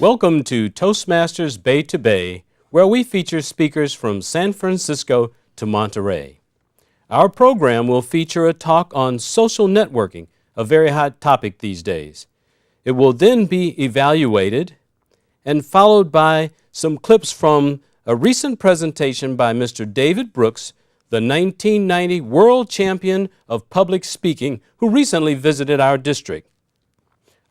Welcome to Toastmasters Bay to Bay, where we feature speakers from San Francisco to Monterey. Our program will feature a talk on social networking, a very hot topic these days. It will then be evaluated and followed by some clips from a recent presentation by Mr. David Brooks, the 1990 world champion of public speaking, who recently visited our district.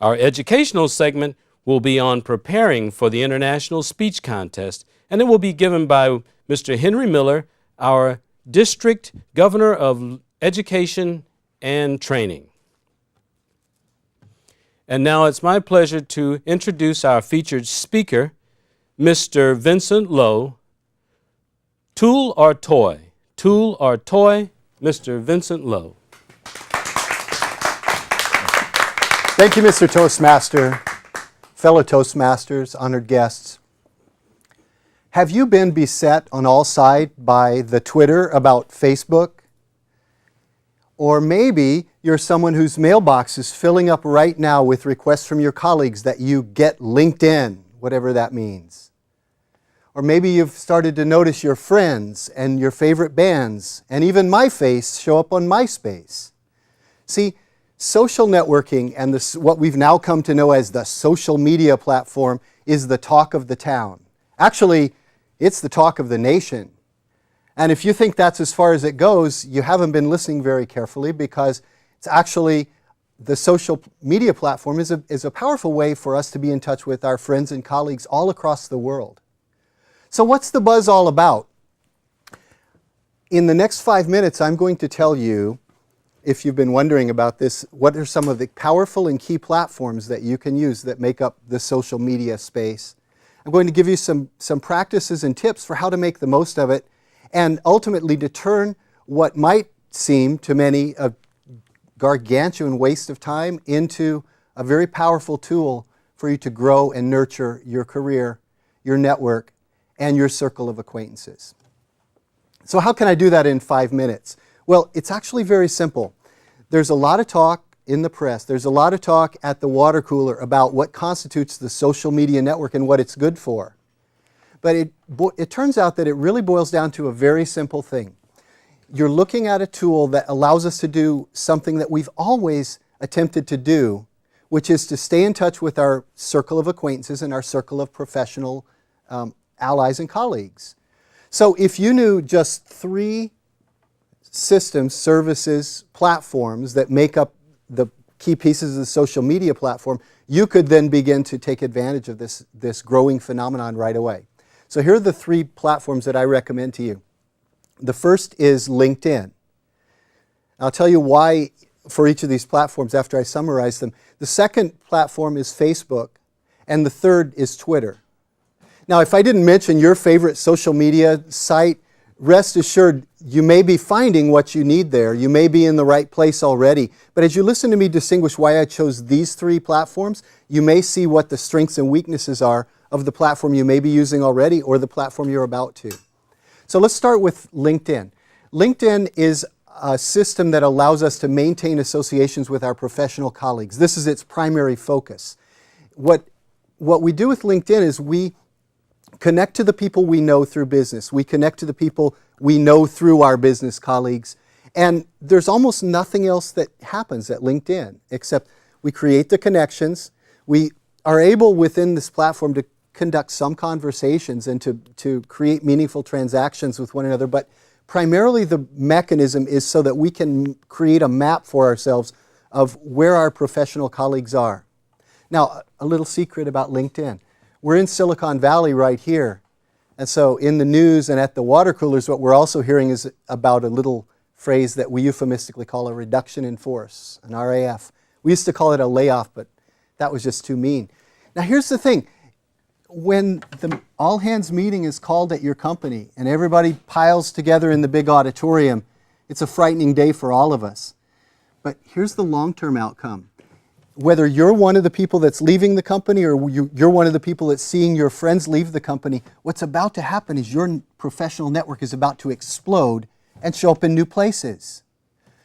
Our educational segment will be on preparing for the International Speech Contest, and it will be given by Mr. Henry Miller, our District Governor of Education and Training. And now it's my pleasure to introduce our featured speaker, Mr. Vincent Lowe. Tool or toy? Tool or toy? Mr. Vincent Lowe. Thank you, Mr. Toastmaster, fellow Toastmasters, honored guests. Have you been beset on all sides by the Twitter about Facebook? Or maybe you're someone whose mailbox is filling up right now with requests from your colleagues that you get LinkedIn, whatever that means. Or maybe you've started to notice your friends and your favorite bands, and even my face show up on MySpace. See, social networking and what we've now come to know as the social media platform is the talk of the town. Actually, it's the talk of the nation. And if you think that's as far as it goes, you haven't been listening very carefully, because it's actually the social media platform is a powerful way for us to be in touch with our friends and colleagues all across the world. So what's the buzz all about? In the next 5 minutes, I'm going to tell you, if you've been wondering about this, what are some of the powerful and key platforms that you can use that make up the social media space. I'm going to give you some practices and tips for how to make the most of it, and ultimately to turn what might seem to many a gargantuan waste of time into a very powerful tool for you to grow and nurture your career, your network, and your circle of acquaintances. So how can I do that in 5 minutes? Well, it's actually very simple. There's a lot of talk in the press, there's a lot of talk at the water cooler about what constitutes the social media network and what it's good for. But it turns out that it really boils down to a very simple thing. You're looking at a tool that allows us to do something that we've always attempted to do, which is to stay in touch with our circle of acquaintances and our circle of professional allies and colleagues. So if you knew just 3 systems, services, platforms that make up the key pieces of the social media platform, you could then begin to take advantage of this growing phenomenon right away. So here are the 3 platforms that I recommend to you. The first is LinkedIn. I'll tell you why for each of these platforms after I summarize them. The second platform is Facebook, and the third is Twitter. Now, if I didn't mention your favorite social media site, rest assured you may be finding what you need there. You may be in the right place already. But as you listen to me distinguish why I chose these 3 platforms, you may see what the strengths and weaknesses are of the platform you may be using already or the platform you're about to. So let's start with LinkedIn. LinkedIn is a system that allows us to maintain associations with our professional colleagues. This is its primary focus. What we do with LinkedIn is we connect to the people we know through business. We connect to the people we know through our business colleagues. And there's almost nothing else that happens at LinkedIn except we create the connections. We are able within this platform to conduct some conversations and to create meaningful transactions with one another. But primarily the mechanism is so that we can create a map for ourselves of where our professional colleagues are. Now, a little secret about LinkedIn. We're in Silicon Valley right here. And so in the news and at the water coolers, what we're also hearing is about a little phrase that we euphemistically call a reduction in force, an RAF. We used to call it a layoff, but that was just too mean. Now here's the thing. When the all-hands meeting is called at your company and everybody piles together in the big auditorium, it's a frightening day for all of us. But here's the long-term outcome. Whether you're one of the people that's leaving the company or you're one of the people that's seeing your friends leave the company, what's about to happen is your professional network is about to explode and show up in new places.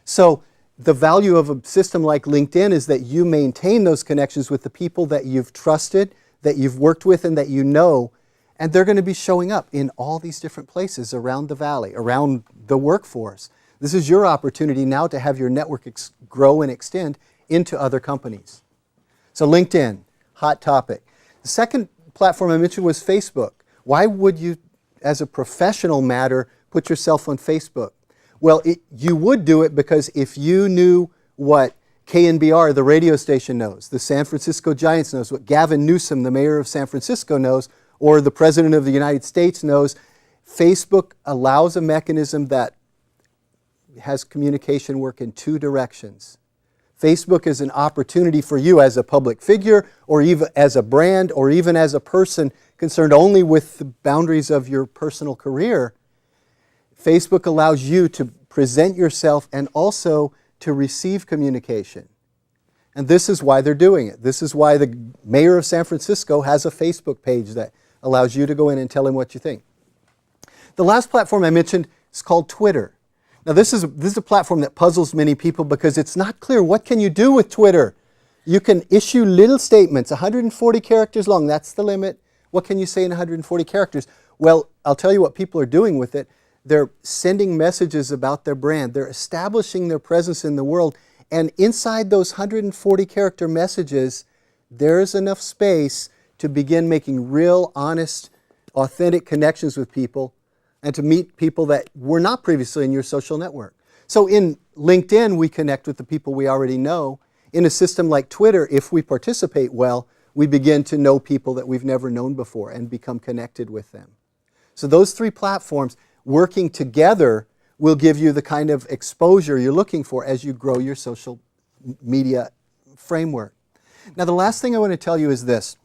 So the value of a system like LinkedIn is that you maintain those connections with the people that you've trusted, that you've worked with and that you know, and they're going to be showing up in all these different places around the valley, around the workforce. This is your opportunity now to have your network grow and extend into other companies. So LinkedIn, hot topic. The second platform I mentioned was Facebook. Why would you, as a professional matter, put yourself on Facebook? Well, you would do it because if you knew what KNBR, the radio station, knows, the San Francisco Giants knows, what Gavin Newsom, the mayor of San Francisco, knows, or the President of the United States knows, Facebook allows a mechanism that has communication work in two directions. Facebook is an opportunity for you as a public figure, or even as a brand, or even as a person concerned only with the boundaries of your personal career. Facebook allows you to present yourself and also to receive communication. And this is why they're doing it. This is why the mayor of San Francisco has a Facebook page that allows you to go in and tell him what you think. The last platform I mentioned is called Twitter. Now this is a platform that puzzles many people because it's not clear what can you do with Twitter. You can issue little statements, 140 characters long, that's the limit. What can you say in 140 characters? Well, I'll tell you what people are doing with it. They're sending messages about their brand. They're establishing their presence in the world. And inside those 140 character messages, there's enough space to begin making real, honest, authentic connections with people and to meet people that were not previously in your social network. So in LinkedIn, we connect with the people we already know. In a system like Twitter, if we participate well, we begin to know people that we've never known before and become connected with them. So those three platforms working together will give you the kind of exposure you're looking for as you grow your social media framework. Now, the last thing I want to tell you is this.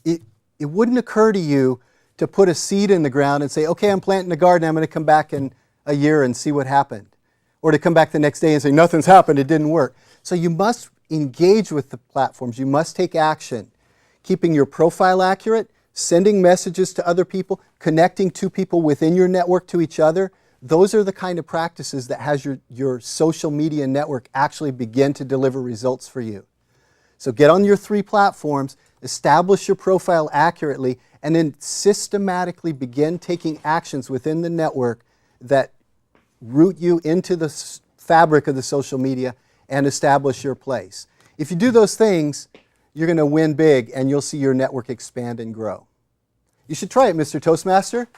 It wouldn't occur to you to put a seed in the ground and say, okay, I'm planting a garden, I'm going to come back in a year and see what happened. Or to come back the next day and say, nothing's happened, it didn't work. So you must engage with the platforms. You must take action, keeping your profile accurate, sending messages to other people, connecting two people within your network to each other. Those are the kind of practices that has your social media network actually begin to deliver results for you. So get on your three platforms, establish your profile accurately, and then systematically begin taking actions within the network that root you into the fabric of the social media and establish your place. If you do those things, you're going to win big and you'll see your network expand and grow. You should try it, Mr. Toastmaster.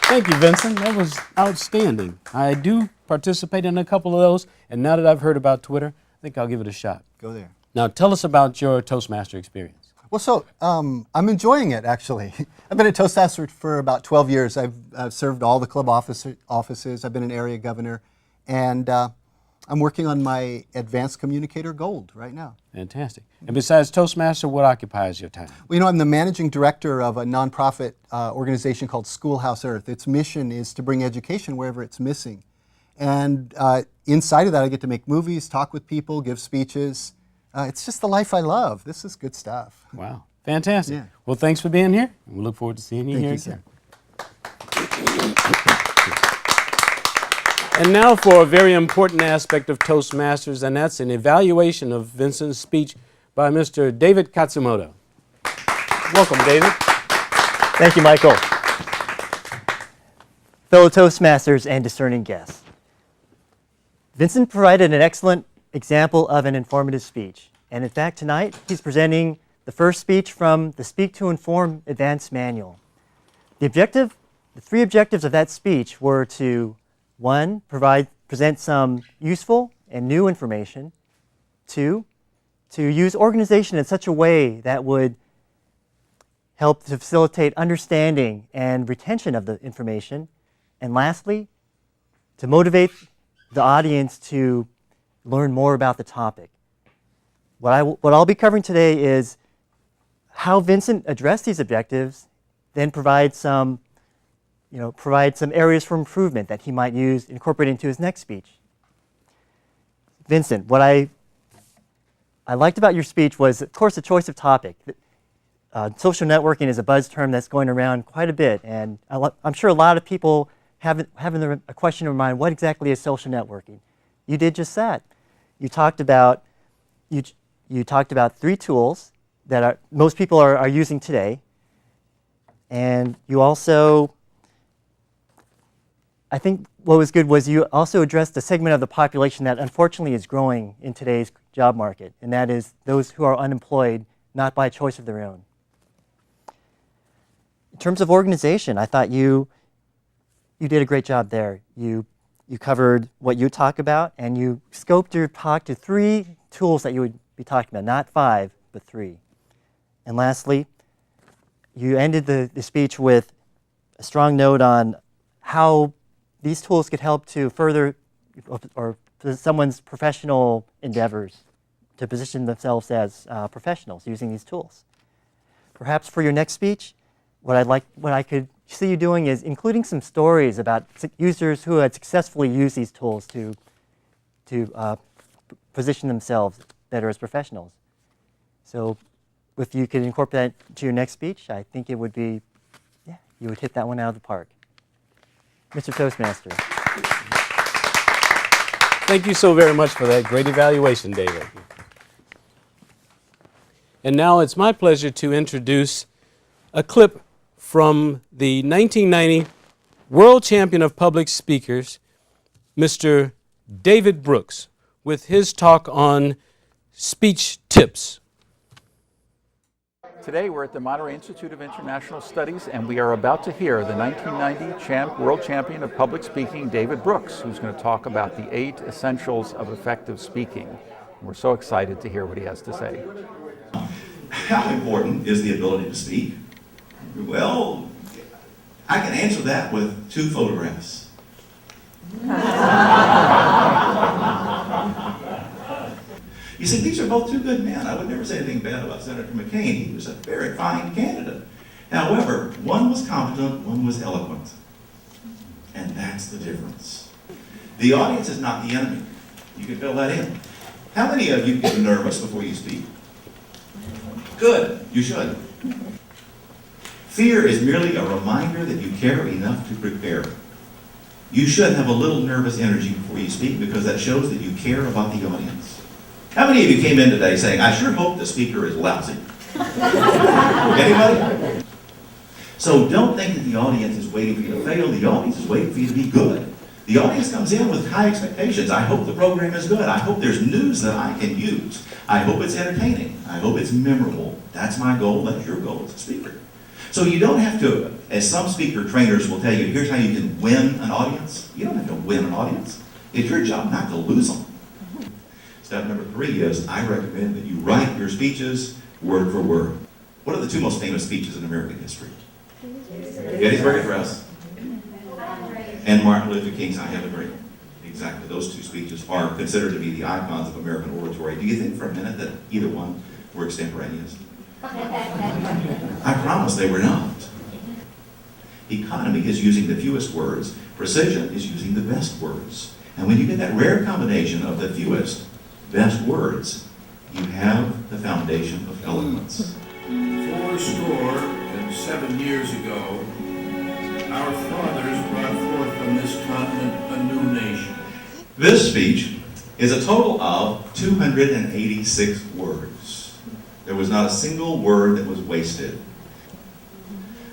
Thank you, Vincent. That was outstanding. I do participate in a couple of those, and now that I've heard about Twitter, I think I'll give it a shot. Go there. Now, tell us about your Toastmaster experience. Well, so I'm enjoying it, actually. I've been a Toastmaster for about 12 years. I've served all the club offices. I've been an area governor, and I'm working on my Advanced Communicator Gold right now. Fantastic. And besides Toastmaster, what occupies your time? Well, you know, I'm the managing director of a nonprofit organization called Schoolhouse Earth. Its mission is to bring education wherever it's missing. And inside of that, I get to make movies, talk with people, give speeches. It's just the life I love. This is good stuff. Wow. Fantastic. Yeah. Well, thanks for being here. And we look forward to seeing you here again. And now for a very important aspect of Toastmasters, and that's an evaluation of Vincent's speech by Mr. David Katsumoto. Welcome, David. Thank you, Michael. Fellow Toastmasters and discerning guests. Vincent provided an excellent example of an informative speech. And in fact, tonight, he's presenting the first speech from the Speak to Inform Advanced Manual. The three objectives of that speech were to, one, present some useful and new information. Two, to use organization in such a way that would help to facilitate understanding and retention of the information. And lastly, to motivate the audience to learn more about the topic. What I'll be covering today is how Vincent addressed these objectives, then provide some areas for improvement that he might incorporate into his next speech. Vincent, what I liked about your speech was, of course, the choice of topic. Social networking is a buzz term that's going around quite a bit, and I'm sure a lot of people having a question in their mind, what exactly is social networking? You did just that. You talked about, you you talked about 3 tools that most people are using today. And you also, I think what was good was you also addressed a segment of the population that unfortunately is growing in today's job market, and that is those who are unemployed, not by choice of their own. In terms of organization, I thought you did a great job there. You covered what you talk about, and you scoped your talk to 3 tools that you would be talking about, not 5, but 3. And lastly, you ended the speech with a strong note on how these tools could help to further or someone's professional endeavors to position themselves as professionals using these tools. Perhaps for your next speech, what I could see you doing is including some stories about users who had successfully used these tools to position themselves better as professionals. So if you could incorporate that to your next speech, I think it would be, yeah, you would hit that one out of the park. Mr. Toastmaster. Thank you so very much for that great evaluation, David. And now it's my pleasure to introduce a clip from the 1990 World Champion of Public Speakers, Mr. David Brooks, with his talk on speech tips. Today we're at the Monterey Institute of International Studies, and we are about to hear the 1990 World Champion of Public Speaking, David Brooks, who's going to talk about the 8 essentials of effective speaking. We're so excited to hear what he has to say. How important is the ability to speak? Well, I can answer that with 2 photographs. You see, these are both 2 good men. I would never say anything bad about Senator McCain. He was a very fine candidate. However, one was competent, one was eloquent. And that's the difference. The audience is not the enemy. You can fill that in. How many of you get nervous before you speak? Good, you should. Fear is merely a reminder that you care enough to prepare. You should have a little nervous energy before you speak because that shows that you care about the audience. How many of you came in today saying, I sure hope the speaker is lousy? Anybody? So don't think that the audience is waiting for you to fail. The audience is waiting for you to be good. The audience comes in with high expectations. I hope the program is good. I hope there's news that I can use. I hope it's entertaining. I hope it's memorable. That's my goal. That's your goal as a speaker. So you don't have to, as some speaker trainers will tell you, here's how you can win an audience. You don't have to win an audience. It's your job not to lose them. Step number 3 is I recommend that you write your speeches word for word. What are the 2 most famous speeches in American history? Gettysburg Address and Martin Luther King's I Have a Dream. Exactly. Those 2 speeches are considered to be the icons of American oratory. Do you think for a minute that either one were extemporaneous? I promise they were not. Economy is using the fewest words. Precision is using the best words. And when you get that rare combination of the fewest best words, you have the foundation of eloquence. 407 years ago, our fathers brought forth on this continent a new nation. This speech is a total of 286 words. There was not a single word that was wasted.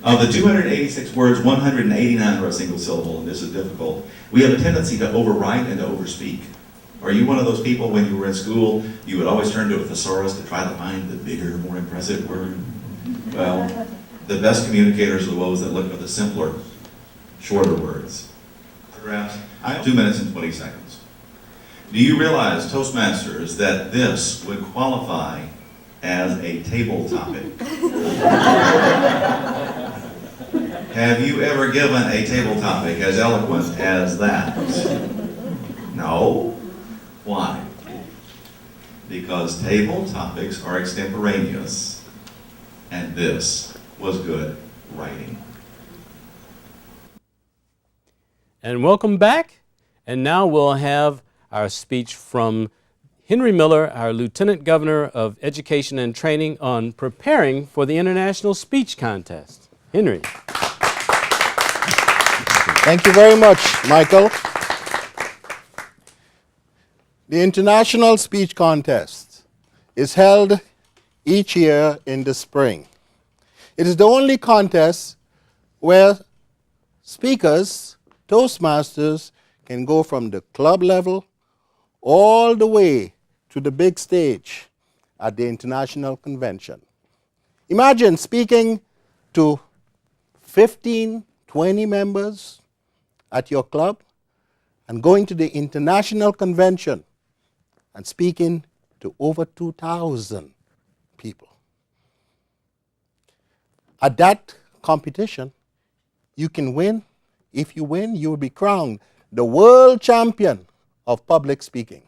Of the 286 words, 189 are a single syllable, and this is difficult. We have a tendency to overwrite and to overspeak. Are you one of those people when you were in school, you would always turn to a thesaurus to try to find the bigger, more impressive word? Well, the best communicators are those that look for the simpler, shorter words. I have 2 minutes and 20 seconds. Do you realize, Toastmasters, that this would qualify as a table topic? Have you ever given a table topic as eloquent as that? No? Why? Because table topics are extemporaneous, and this was good writing. And welcome back. And now we'll have our speech from Henry Miller, our Lieutenant Governor of Education and Training, on preparing for the International Speech Contest. Henry. Thank you very much, Michael. The International Speech Contest is held each year in the spring. It is the only contest where speakers, Toastmasters, can go from the club level all the way to the big stage at the International Convention. Imagine speaking to 15, 20 members at your club and going to the International Convention and speaking to over 2,000 people. At that competition, you can win. If you win, you will be crowned the world champion of public speaking.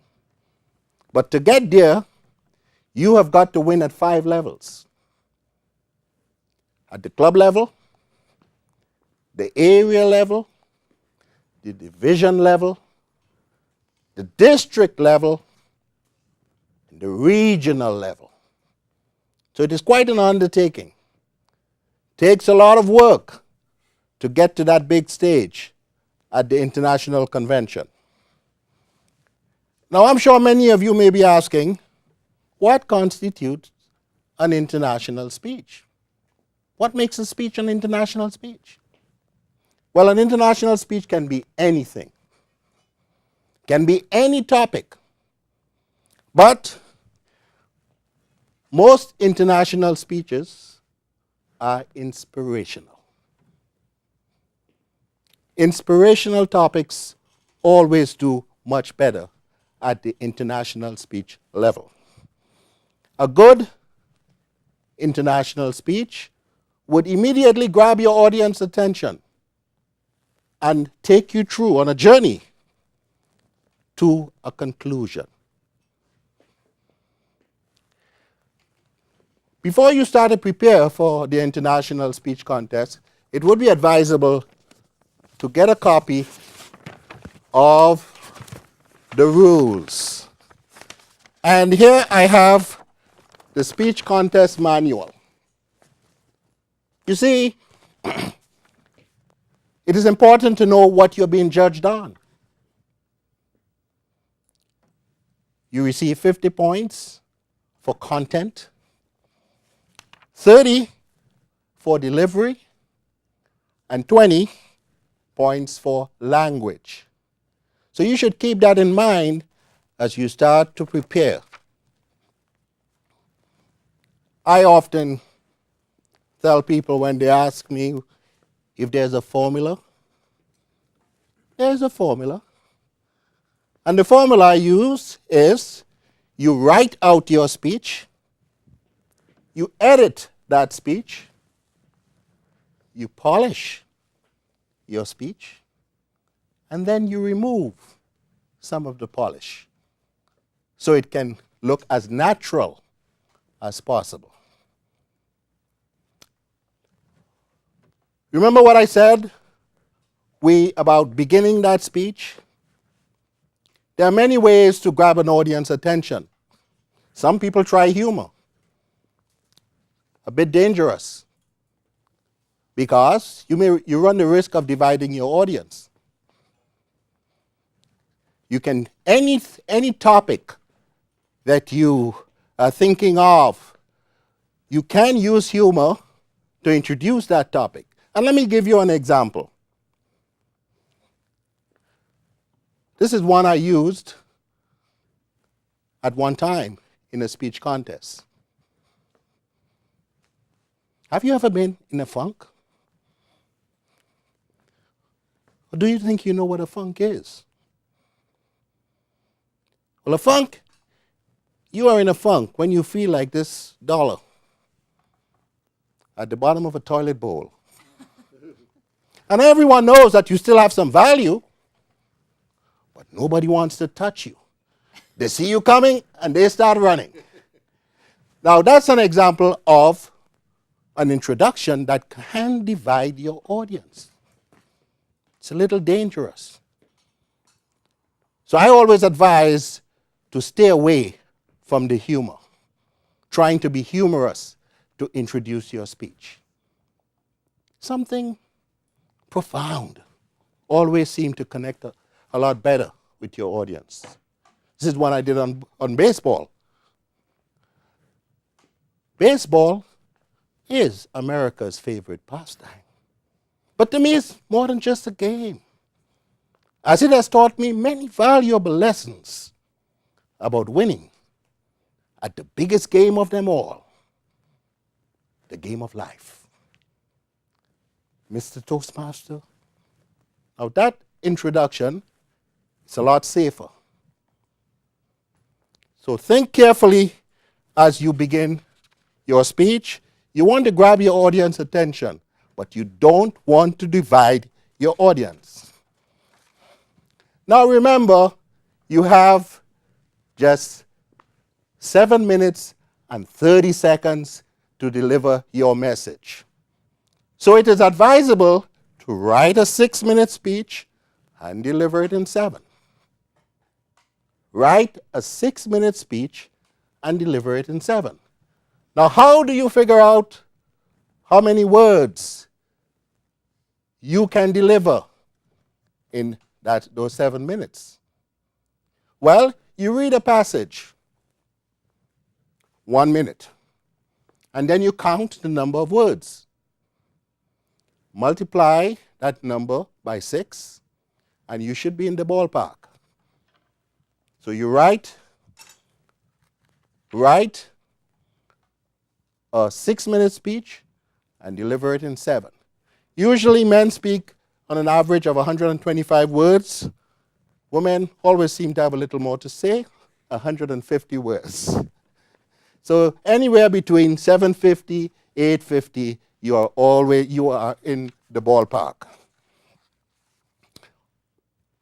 But to get there, you have got to win at 5 levels. At the club level, the area level, the division level, the district level, and the regional level. So it is quite an undertaking. Takes a lot of work to get to that big stage at the International Convention. Now, I'm sure many of you may be asking, what constitutes an international speech? What makes a speech an international speech? Well, an international speech can be anything, can be any topic, but most international speeches are inspirational. Inspirational topics always do much better at the international speech level. A good international speech would immediately grab your audience attention and take you through on a journey to a conclusion. Before you start to prepare for the international speech contest, it would be advisable to get a copy of the rules. And here I have the speech contest manual. You see, it is important to know what you're being judged on. You receive 50 points for content, 30 for delivery, and 20 points for language. So you should keep that in mind as you start to prepare. I often tell people when they ask me if there's a formula, there's a formula. And the formula I use is you write out your speech, you edit that speech, you polish your speech, and then you remove some of the polish so it can look as natural as possible. Remember what I said about beginning that speech? There are many ways to grab an audience attention. Some people try humor. A bit dangerous because you run the risk of dividing your audience. You can, any topic that you are thinking of, you can use humor to introduce that topic. And let me give you an example. This is one I used at one time in a speech contest. Have you ever been in a funk? Or do you think you know what a funk is? Well, a funk, you are in a funk when you feel like this dollar at the bottom of a toilet bowl. And everyone knows that you still have some value, but nobody wants to touch you. They see you coming and they start running. Now, that's an example of an introduction that can divide your audience. It's a little dangerous. So I always advise to stay away from the humor, trying to be humorous to introduce your speech. Something profound always seems to connect a lot better with your audience. This is one I did on baseball. baseball is America's favorite pastime. But to me, it's more than just a game, as it has taught me many valuable lessons about winning at the biggest game of them all, the game of life. Mr. Toastmaster, now that introduction is a lot safer. So think carefully as you begin your speech. You want to grab your audience attention, but you don't want to divide your audience. Now remember, you have just 7 minutes and 30 seconds to deliver your message. So it is advisable to write a 6-minute speech and deliver it in 7. Write a 6-minute speech and deliver it in 7. Now, how do you figure out how many words you can deliver in those 7 minutes? Well, you read a passage, 1 minute, and then you count the number of words. Multiply that number by 6, and you should be in the ballpark. So you write a 6-minute speech and deliver it in 7. Usually men speak on an average of 125 words. Women always seem to have a little more to say, 150 words. So anywhere between 750, 850, you are in the ballpark.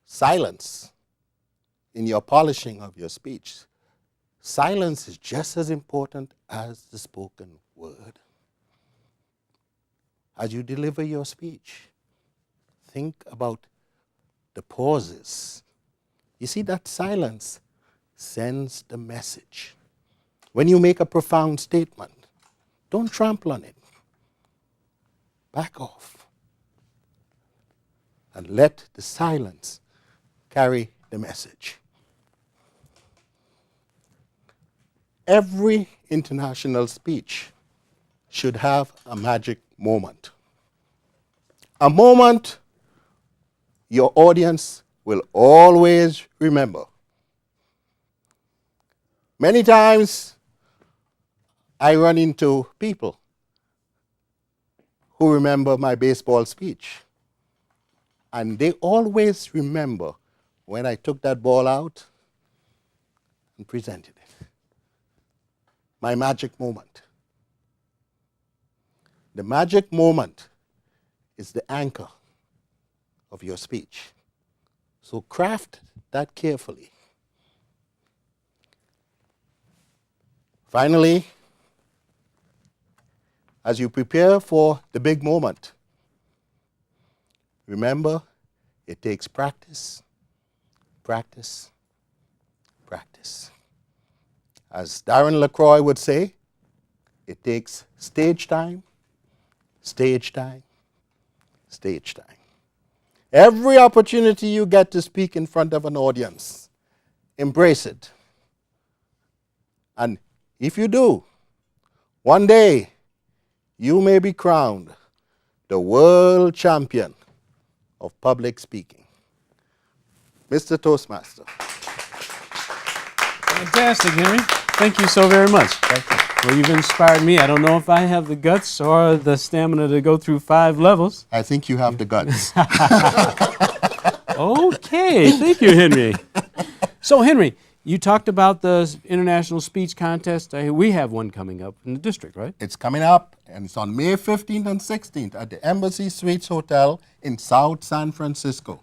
Silence in your polishing of your speech. Silence is just as important as the spoken word. As you deliver your speech, think about the pauses. You see, that silence sends the message. When you make a profound statement, don't trample on it. Back off and let the silence carry the message. Every international speech should have a magic moment. A moment your audience will always remember. Many times I run into people who remember my baseball speech, and they always remember when I took that ball out and presented it. My magic moment. The magic moment is the anchor of your speech. So craft that carefully. Finally, as you prepare for the big moment, remember, it takes practice, practice, practice. As Darren LaCroix would say, it takes stage time, stage time, stage time. Every opportunity you get to speak in front of an audience, embrace it. And if you do, one day you may be crowned the world champion of public speaking. Mr. Toastmaster. Fantastic, Henry. Thank you so very much. Well, you've inspired me. I don't know if I have the guts or the stamina to go through 5 levels. I think you have the guts. Okay, thank you, Henry. So, Henry, you talked about the International Speech Contest. We have one coming up in the district, right? It's coming up, and it's on May 15th and 16th at the Embassy Suites Hotel in South San Francisco.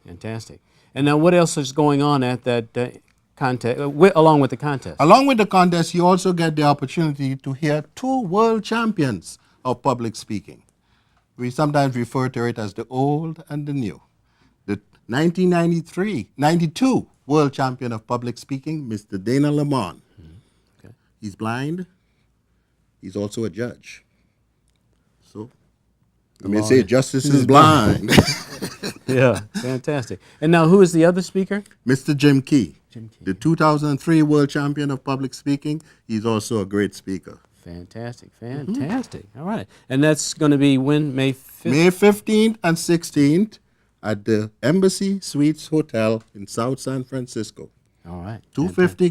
Fantastic. And now what else is going on at that contest, along with the contest? Along with the contest, you also get the opportunity to hear 2 world champions of public speaking. We sometimes refer to it as the old and the new. The 1992 world champion of public speaking, Mr. Dana Lamont. Okay. He's blind. He's also a judge. So you may say justice is blind. Yeah, fantastic. And now who is the other speaker? Mr. Jim Key. The 2003 world champion of public speaking. He's also a great speaker. Fantastic, fantastic. All right. And that's going to be when, May 5th? May 15th and 16th at the Embassy Suites Hotel in South San Francisco. All right. 250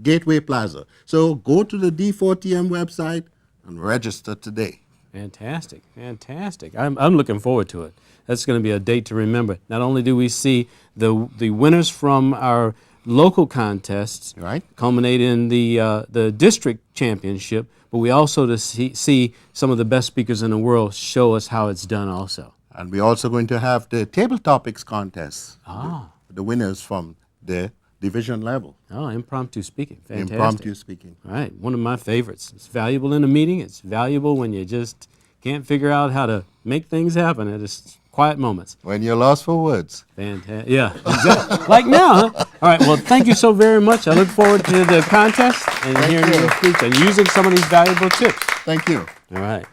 Gateway Plaza. So go to the D4TM website and register today. Fantastic, fantastic. I'm looking forward to it. That's going to be a date to remember. Not only do we see the winners from our local contests Right. culminate in the district championship, but we also see some of the best speakers in the world show us how it's done also. And we're also going to have the table topics contest. Ah. The winners from the division level. Oh, impromptu speaking. Fantastic. Impromptu speaking. All right, one of my favorites. It's valuable in a meeting. It's valuable when you just can't figure out how to make things happen at just quiet moments. When you're lost for words. Fantastic. Yeah, exactly. Like now, huh? All right, well, thank you so very much. I look forward to the contest and hearing you. you speak and using some of these valuable tips. Thank you. All right.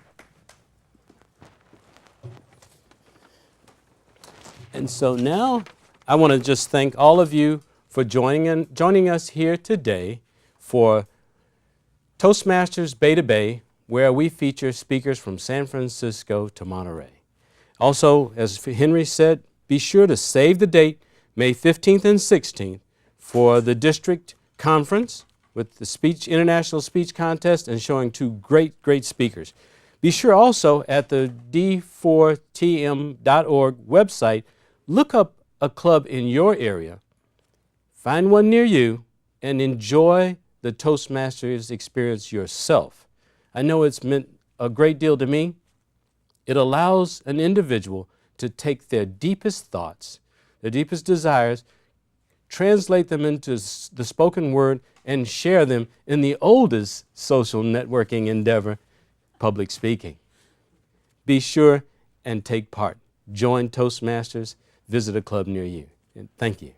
And so now I want to just thank all of you for joining us here today for Toastmasters Bay to Bay, where we feature speakers from San Francisco to Monterey. Also, as Henry said, be sure to save the date, May 15th and 16th, for the district conference with the International Speech Contest and showing two great speakers. Be sure also at the d4tm.org website, look up a club in your area, find one near you, and enjoy the Toastmasters experience yourself. I know it's meant a great deal to me. It allows an individual to take their deepest thoughts, their deepest desires, translate them into the spoken word, and share them in the oldest social networking endeavor, public speaking. Be sure and take part. Join Toastmasters. Visit a club near you. And thank you.